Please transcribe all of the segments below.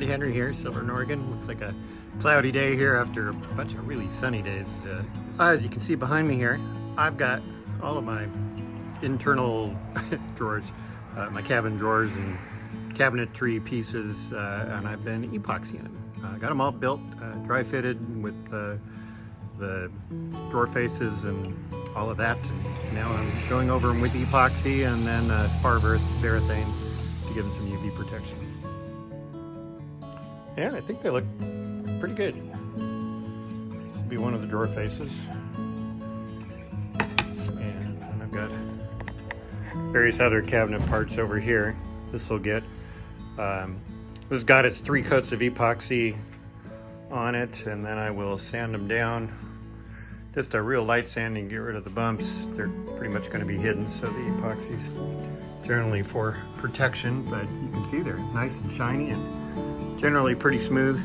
Henry here, Silver, Oregon. Looks like a cloudy day here after a bunch of really sunny days. As you can see behind me here, I've got all of my internal drawers, my cabin drawers and cabinetry pieces, and I've been epoxying them. Got them all built, dry fitted with the drawer faces and all of that. And now I'm going over them with epoxy and then spar varathane to give them some UV protection. And I think they look pretty good. This will be one of the drawer faces. And then I've got various other cabinet parts over here. This will get, this has got its 3 coats of epoxy on it, and then I will sand them down. Just a real light sanding, get rid of the bumps. They're pretty much going to be hidden, so the epoxy's generally for protection, but you can see they're nice and shiny and generally pretty smooth.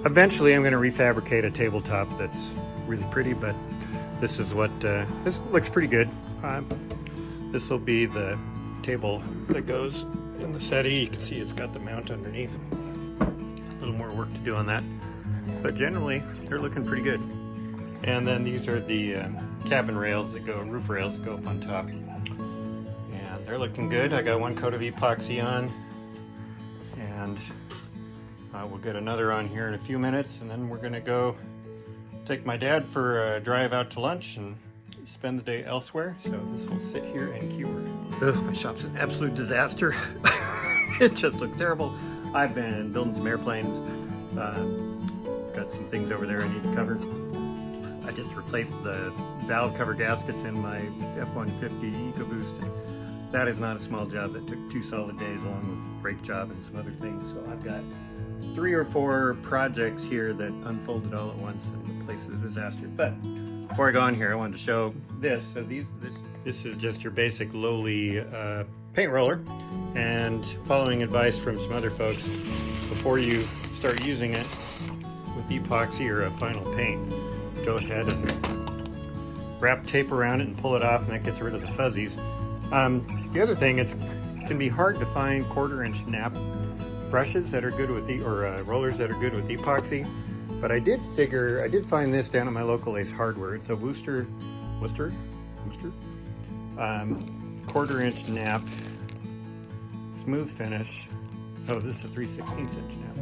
Eventually I'm going to refabricate a tabletop that's really pretty, but this is what, this looks pretty good. This will be the table that goes in the settee. You can see it's got the mount underneath. A little more work to do on that, but generally they're looking pretty good. And then these are the cabin rails that go, roof rails that go up on top. And they're looking good. I got 1 coat of epoxy on, and we'll get another on here in a few minutes, and then we're gonna go take my dad for a drive out to lunch and spend the day elsewhere. So this will sit here and cure. Ugh, my shop's an absolute disaster. It just looks terrible. I've been building some airplanes. Got some things over there I need to cover. I just replaced the valve cover gaskets in my F-150 EcoBoost. That is not a small job. That took 2 solid days, along with brake job and some other things. So I've got 3 or 4 projects here that unfolded all at once, and the place is a disaster. But before I go on here, I wanted to show this. So this is just your basic lowly paint roller, and following advice from some other folks, before you start using it with epoxy or a final paint, go ahead and wrap tape around it and pull it off, and that gets rid of the fuzzies. The other thing, it can be hard to find 1/4-inch nap brushes that are good with rollers that are good with epoxy. But I did find this down at my local Ace Hardware. It's a Worcester, 1/4-inch nap, smooth finish. Oh, this is a 3/16-inch nap.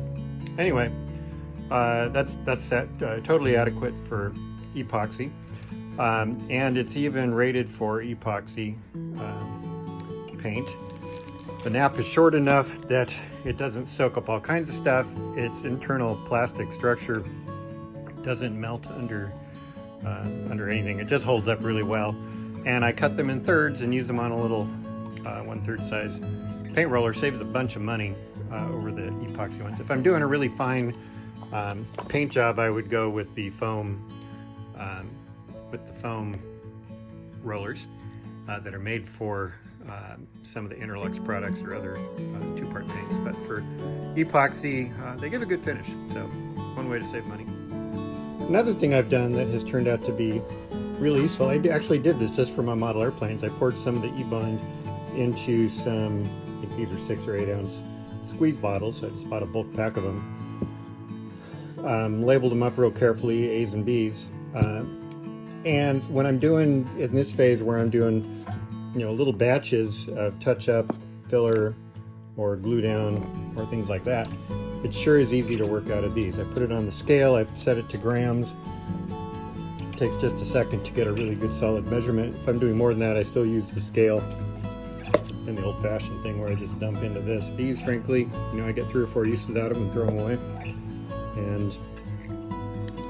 Anyway, that's totally adequate for epoxy, and it's even rated for epoxy paint. The nap is short enough that it doesn't soak up all kinds of stuff. Its internal plastic structure doesn't melt under anything. It just holds up really well. And I cut them in thirds and use them on a little 1/3 size paint roller. Saves a bunch of money over the epoxy ones. If I'm doing a really fine paint job, I would go with the foam rollers that are made for some of the Interlux products or other 2-part paints. But for epoxy, they give a good finish. So one way to save money. Another thing I've done that has turned out to be really useful, I actually did this just for my model airplanes. I poured some of the E-Bond into some, I think either 6 or 8 ounce squeeze bottles. So I just bought a bulk pack of them. Labeled them up real carefully, A's and B's. And when I'm doing, in this phase where I'm doing, little batches of touch-up, filler, or glue down, or things like that, it sure is easy to work out of these. I put it on the scale, I set it to grams. It takes just a second to get a really good solid measurement. If I'm doing more than that, I still use the scale and the old-fashioned thing where I just dump into this. These, frankly, I get 3 or 4 uses out of them and throw them away. And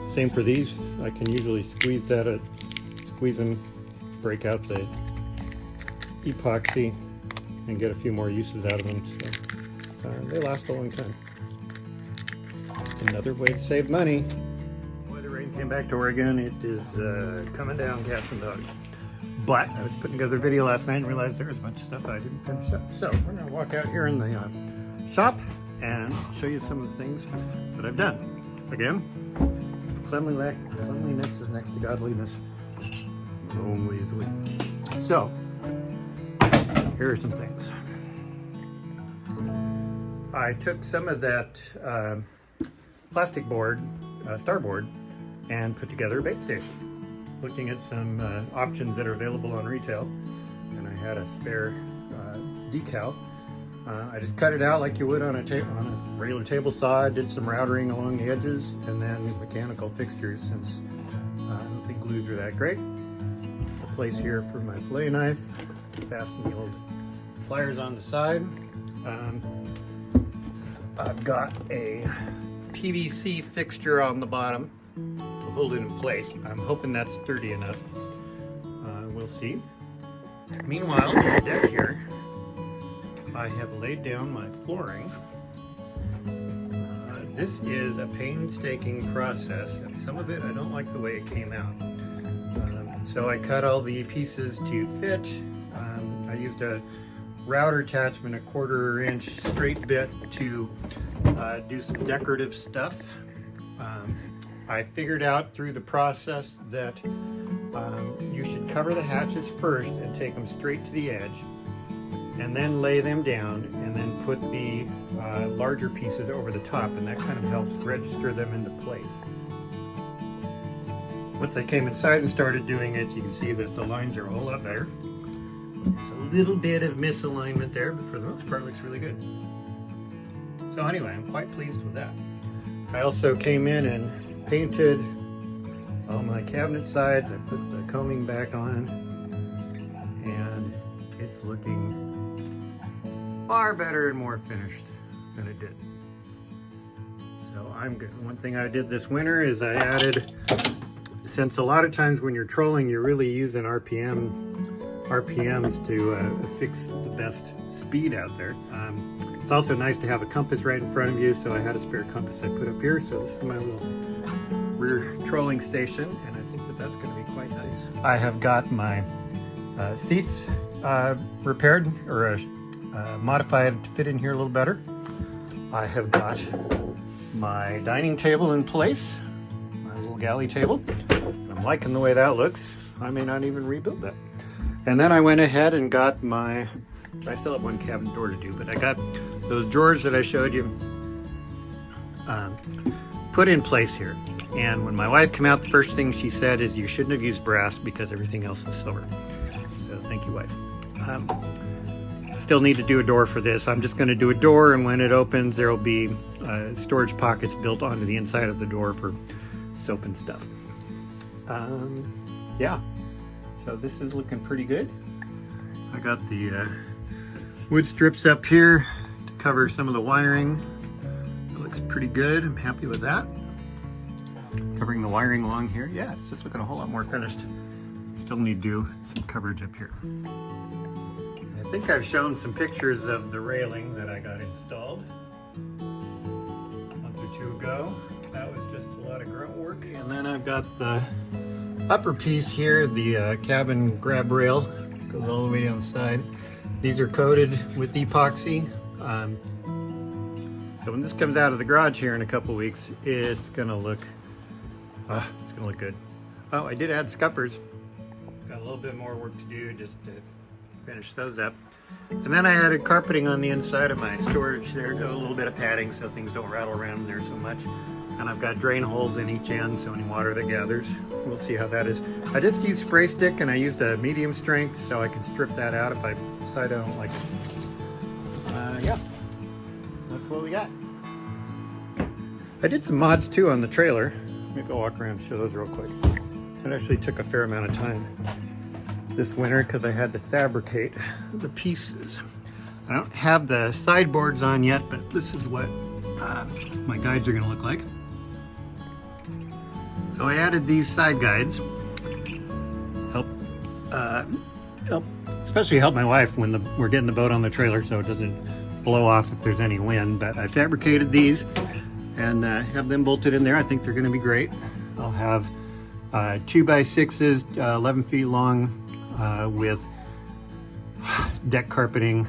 same for these. I can usually squeeze them, break out the epoxy, and get a few more uses out of them. So they last a long time. Just another way to save money. Boy, the rain came back to Oregon. It is coming down, cats and dogs. But I was putting together a video last night and realized there was a bunch of stuff I didn't finish up. So we're going to walk out here in the shop and show you some of the things that I've done. Again, cleanliness is next to godliness. Only is we. So here are some things. I took some of that plastic board, starboard, and put together a bait station. Looking at some options that are available on retail, and I had a spare decal. I just cut it out like you would on a regular table saw, did some routering along the edges, and then mechanical fixtures, since I don't think glues are that great. A place here for my fillet knife, fasten the old pliers on the side. I've got a PVC fixture on the bottom to hold it in place. I'm hoping that's sturdy enough. We'll see. Meanwhile, on the deck here, I have laid down my flooring. This is a painstaking process, and some of it I don't like the way it came out. So I cut all the pieces to fit. I used a router attachment, a 1/4 inch straight bit, to do some decorative stuff. I figured out through the process that you should cover the hatches first and take them straight to the edge, and then lay them down, and then put the larger pieces over the top, and that kind of helps register them into place. Once I came inside and started doing it, you can see that the lines are a whole lot better. There's a little bit of misalignment there, but for the most part it looks really good. So anyway, I'm quite pleased with that. I also came in and painted all my cabinet sides. I put the combing back on, and it's looking far better and more finished than it did. So I'm good. One thing I did this winter is I added, since a lot of times when you're trolling, you're really using RPMs to fix the best speed out there. It's also nice to have a compass right in front of you, so I had a spare compass I put up here. So this is my little rear trolling station, and I think that that's going to be quite nice. I have got my seats repaired, or modified to fit in here a little better. I have got my dining table in place, my little galley table. I'm liking the way that looks. I may not even rebuild that. And then I went ahead and got my, I still have one cabinet door to do, but I got those drawers that I showed you put in place here. And when my wife came out, the first thing she said is, you shouldn't have used brass because everything else is silver. So thank you, wife. Still need to do a door for this. I'm just going to do a door, and when it opens, there will be storage pockets built onto the inside of the door for soap and stuff. Yeah, so this is looking pretty good. I got the wood strips up here to cover some of the wiring. It looks pretty good. I'm happy with that. Covering the wiring along here. Yeah, it's just looking a whole lot more finished. Still need to do some coverage up here. I think I've shown some pictures of the railing that I got installed a month or two ago. That was just a lot of grunt work. And then I've got the upper piece here, the cabin grab rail, goes all the way down the side. These are coated with epoxy. So when this comes out of the garage here in a couple weeks, it's gonna look good. Oh, I did add scuppers. Got a little bit more work to do just to finish those up. And then I added carpeting on the inside of my storage there, just a little bit of padding so things don't rattle around in there so much. And I've got drain holes in each end, so any water that gathers, we'll see how that is. I just used spray stick, and I used a medium strength so I can strip that out if I decide I don't like it. Yeah, that's what we got. I did some mods too on the trailer. Maybe I'll walk around and show those real quick. It actually took a fair amount of time this winter because I had to fabricate the pieces. I don't have the sideboards on yet, but this is what my guides are going to look like. So I added these side guides. Especially help my wife when we're getting the boat on the trailer so it doesn't blow off if there's any wind. But I fabricated these and have them bolted in there. I think they're going to be great. I'll have 2x6s, 11 feet long, with deck carpeting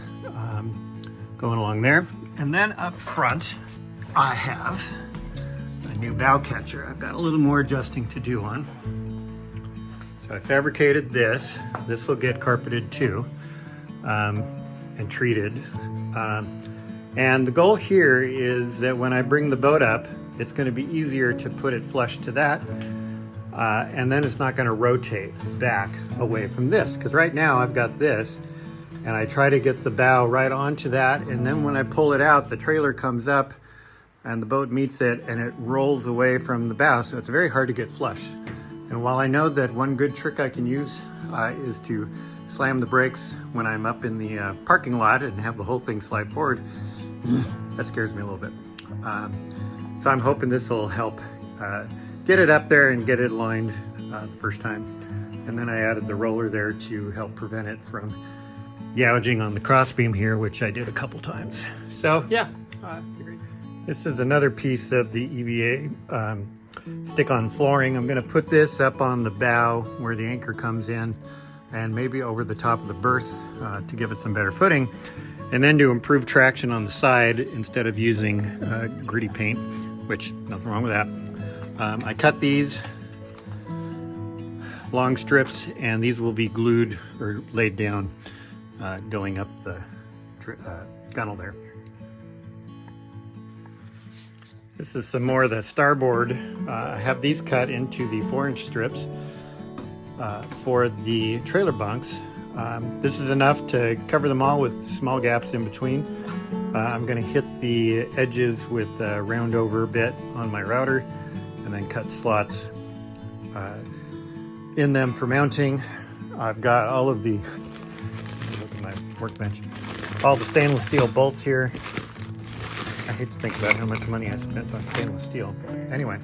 going along there. And then up front, I have a new bow catcher. I've got a little more adjusting to do on. So I fabricated this. This will get carpeted too, and treated. And the goal here is that when I bring the boat up, it's going to be easier to put it flush to that. And then it's not going to rotate back away from this. Because right now I've got this, and I try to get the bow right onto that. And then when I pull it out, the trailer comes up and the boat meets it and it rolls away from the bow. So it's very hard to get flush. And while I know that one good trick I can use is to slam the brakes when I'm up in the parking lot and have the whole thing slide forward, that scares me a little bit. So I'm hoping this will help get it up there and get it aligned the first time. And then I added the roller there to help prevent it from gouging on the crossbeam here, which I did a couple times. So yeah, this is another piece of the EVA stick-on flooring. I'm going to put this up on the bow where the anchor comes in, and maybe over the top of the berth to give it some better footing. And then to improve traction on the side, instead of using gritty paint, which nothing wrong with that. I cut these long strips, and these will be glued or laid down going up the gunnel there. This is some more of the starboard. I have these cut into the 4-inch strips for the trailer bunks. This is enough to cover them all with small gaps in between. I'm going to hit the edges with a round over bit on my router and then cut slots in them for mounting. I've got all of the, look at my workbench, all the stainless steel bolts here. I hate to think about how much money I spent on stainless steel. But anyway,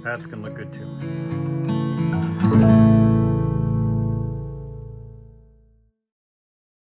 that's going to look good too.